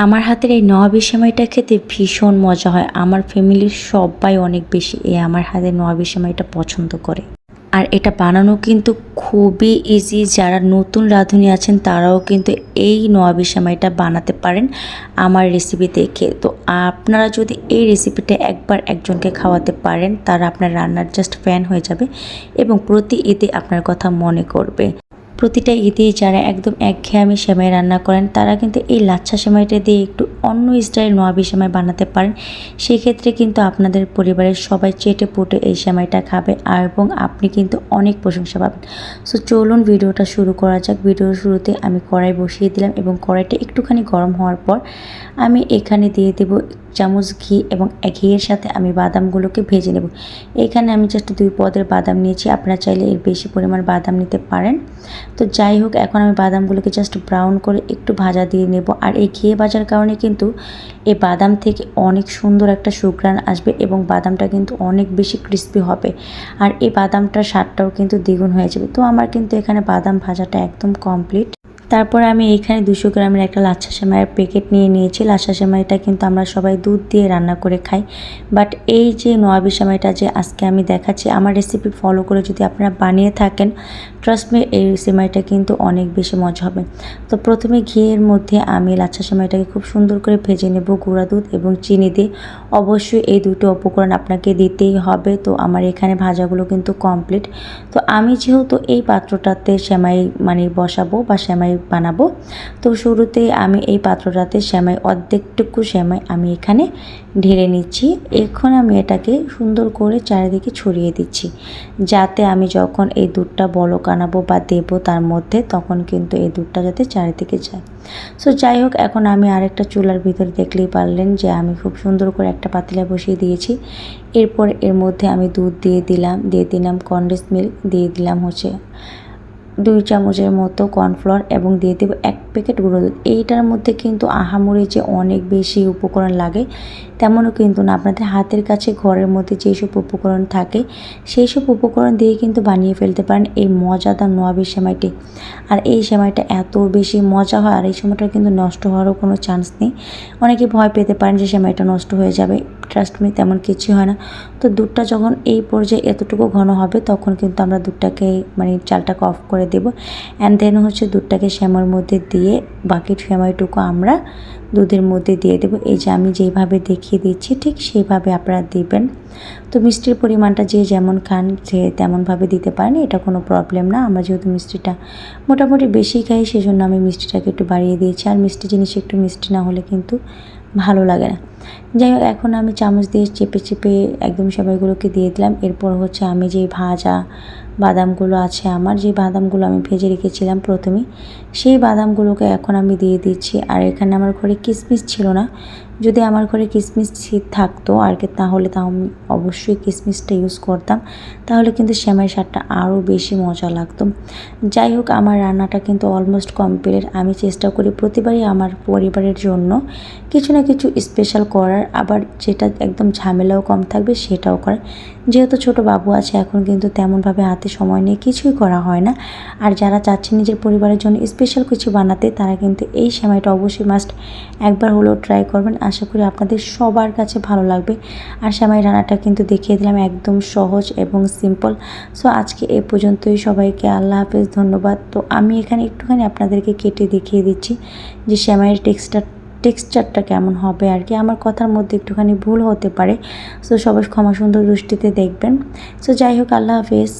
আমার হাতের এই নওয়াবি সেমাইটা খেতে ভীষণ মজা হয়। আমার ফ্যামিলির সবাই অনেক বেশি আমার হাতের নওয়াবি সেমাইটা পছন্দ করে। আর এটা বানানো কিন্তু খুবই ইজি। যারা নতুন রাঁধুনি আছেন তারাও কিন্তু এই নওয়াবি সেমাইটা বানাতে পারেন আমার রেসিপি দেখে। তো আপনারা যদি এই রেসিপিটা একবার একজনকে খাওয়াতে পারেন, তারা আপনার রান্নার জাস্ট ফ্যান হয়ে যাবে এবং প্রতি ঈদে আপনার কথা মনে করবে। প্রতিটা ঈদেই যারা একদম একঘেয়েমি সেমাই রান্না করেন তারা কিন্তু এই লাচ্ছা সেমাইটা দিয়ে একটু অন্য স্টাইল নওয়াবি সেমাই বানাতে পারেন। সেক্ষেত্রে কিন্তু আপনাদের পরিবারের সবাই চেটে পুটে এই সেমাইটা খাবে এবং আপনি কিন্তু অনেক প্রশংসা পাবেন। সো চলুন ভিডিওটা শুরু করা যাক। ভিডিওর শুরুতে আমি কড়াই বসিয়ে দিলাম এবং কড়াইটা একটুখানি গরম হওয়ার পর আমি এখানে দিয়ে দেব চামচ ঘি এবং ঘিয়ের সাথে আমি বাদামগুলোকে ভেজে নেব। এখানে আমি জাস্ট 2 পদের বাদাম নিয়েছি, আপনারা চাইলে এর বেশি পরিমাণ বাদাম নিতে পারেন। তো যাই হোক, এখন আমি বাদামগুলোকে জাস্ট ব্রাউন করে একটু ভাজা দিয়ে নেব। আর এই ঘিয়ে ভাজার কারণে কিন্তু এই বাদাম থেকে অনেক সুন্দর একটা সুঘ্রাণ আসবে এবং বাদামটা কিন্তু অনেক বেশি ক্রিস্পি হবে। আর এই বাদামটার স্বাদটাও কিন্তু দ্বিগুণ হয়ে যাবে। তো আমার কিন্তু এখানে বাদাম ভাজাটা একদম কমপ্লিট। তারপরে আমি এইখানে 200 গ্রামের একটা লাচ্ছা সেমাইয়ের প্যাকেট নিয়ে নিয়েছি। লাচ্ছা সেমাইটা কিন্তু আমরা সবাই দুধ দিয়ে রান্না করে খাই, বাট এই যে নওয়াবি সেমাইটা যে আজকে আমি দেখাচ্ছি, আমার রেসিপি ফলো করে যদি আপনারা বানিয়ে থাকেন, ট্রাস্ট মি এই সেমাইটা কিন্তু অনেক বেশি মজা হবে। তো প্রথমে ঘিয়ের মধ্যে আমি লাচ্ছা সেমাইটাকে খুব সুন্দর করে ভেজে নেব গুঁড়া দুধ এবং চিনি দিয়ে। অবশ্যই এই দুটো উপকরণ আপনাকে দিতেই হবে। তো আমার এখানে ভাজাগুলো কিন্তু কমপ্লিট। তো আমি যেহেতু এই পাত্রটাতে সেমাই বসাবো বা সেমাই বানাবো, তো শুরুতেই আমি এই পাত্রটাতে সেমাই অর্ধেকটুকু সেমাই আমি এখানে ঢেলে নিচ্ছি। এখন আমি এটাকে সুন্দর করে চারিদিকে ছড়িয়ে দিচ্ছি, যাতে আমি যখন এই দুধটা বলক আনাবো বা দেবো তার মধ্যে, তখন কিন্তু এই দুধটা যাতে চারিদিকে যায়। সো যাই হোক, এখন আমি আরেকটা চুলার ভিতরে দেখলেই পারলেন যে আমি খুব সুন্দর করে একটা পাতিলা বসিয়ে দিয়েছি। এরপর এর মধ্যে আমি দুধ দিয়ে দিলাম কনডেন্স মিল্ক, দিয়ে দিলাম 2 চামচের মতো কর্নফ্লাওয়ার এবং দিয়ে দেবো 1 প্যাকেট গুঁড়ো দুধ। এইটার মধ্যে কিন্তু আহামরি যে অনেক বেশি উপকরণ লাগে তেমনও কিন্তু না। আপনাদের হাতের কাছে ঘরের মধ্যে যেসব উপকরণ থাকে সেই সব উপকরণ দিয়ে কিন্তু বানিয়ে ফেলতে পারেন এই মজাদার নওয়াবি সেমাইটি। আর এই সেমাইটা এত বেশি মজা হয়, আর এই সময়টা কিন্তু নষ্ট হওয়ারও কোনো চান্স নেই। অনেকে ভয় পেতে পারেন যে সেমাইটা নষ্ট হয়ে যাবে, ট্রাস্ট মি তেমন কিছু হয় না। তো দুধটা যখন এই পর্যায়ে এতটুকু ঘন হবে, তখন কিন্তু আমরা দুধটাকে চালটাকে অফ করে দেব। অ্যান্ড দেন দুধটাকে সেমাইয়ের মধ্যে দিয়ে বাকি সেমাইটুকু আমরা দুধের মধ্যে দিয়ে দেবো। এই যে আমি যেইভাবে দেখিয়ে দিচ্ছি ঠিক সেইভাবে আপনারা দিবেন। তো মিষ্টির পরিমাণটা যে যেমন খান সে তেমনভাবে দিতে পারেন, এটা কোনো প্রবলেম না। আমরা যেহেতু মিষ্টিটা মোটামুটি বেশি খাই, সেজন্য আমি মিষ্টিটাকে একটু বাড়িয়ে দিয়েছি। আর মিষ্টি জিনিস একটু মিষ্টি না হলে কিন্তু ভালো লাগে না। যাই হোক, এখন আমি চামচ দিয়ে চেপে চেপে একদম সবাইগুলোকে দিয়ে দিলাম। এরপর আমি যে ভাজা বাদামগুলো আছে, আমার যে বাদামগুলো আমি ভেজে রেখেছিলাম প্রথমেই, সেই বাদামগুলোকে এখন আমি দিয়ে দিচ্ছি। আর এখানে আমার ঘরে কিশমিশ ছিল না, যদি আমার ঘরে কিশমিশ থাকতো আর কি, তাহলে আমি অবশ্যই কিশমিশটা ইউজ করতাম, তাহলে কিন্তু সেমাই স্বাদটা আরও বেশি মজা লাগতো। যাই হোক, আমার রান্নাটা কিন্তু অলমোস্ট কমপ্লিট। আমি চেষ্টা করি প্রতিবারই আমার পরিবারের জন্য কিছু না কিছু স্পেশাল করার, আবার যেটা একদম ঝামেলাও কম থাকবে সেটাও করার। যেহেতু ছোট বাবু আছে, এখন কিন্তু তেমনভাবে হাতে সময় নিয়ে কিছুই করা হয় না। আর যারা চাচ্ছেন নিজের পরিবারের জন্য স্পেশাল কিছু বানাতে, তারা কিন্তু এই সেমাইটা অবশ্যই মাস্ট একবার হলেও ট্রাই করবেন। আশা করি আপনাদের সবার কাছে ভালো লাগবে। আর সেমাই রান্নাটা কিন্তু দেখিয়ে দিলাম, একদম সহজ এবং সিম্পল। সো আজকে এ পর্যন্তই। সবাইকে আল্লাহ হাফেজ, ধন্যবাদ। তো আমি এখানে একটুখানি আপনাদেরকে কেটে দেখিয়ে দিচ্ছি যে সেমাইয়ের টেক্সচারটা কেমন হবে আর কি। আমার কথার মধ্যে একটুখানি ভুল হতে পারে, সো সবাই ক্ষমা সুন্দর দৃষ্টিতে দেখবেন। সো যাই হোক, আল্লাহ হাফেজ।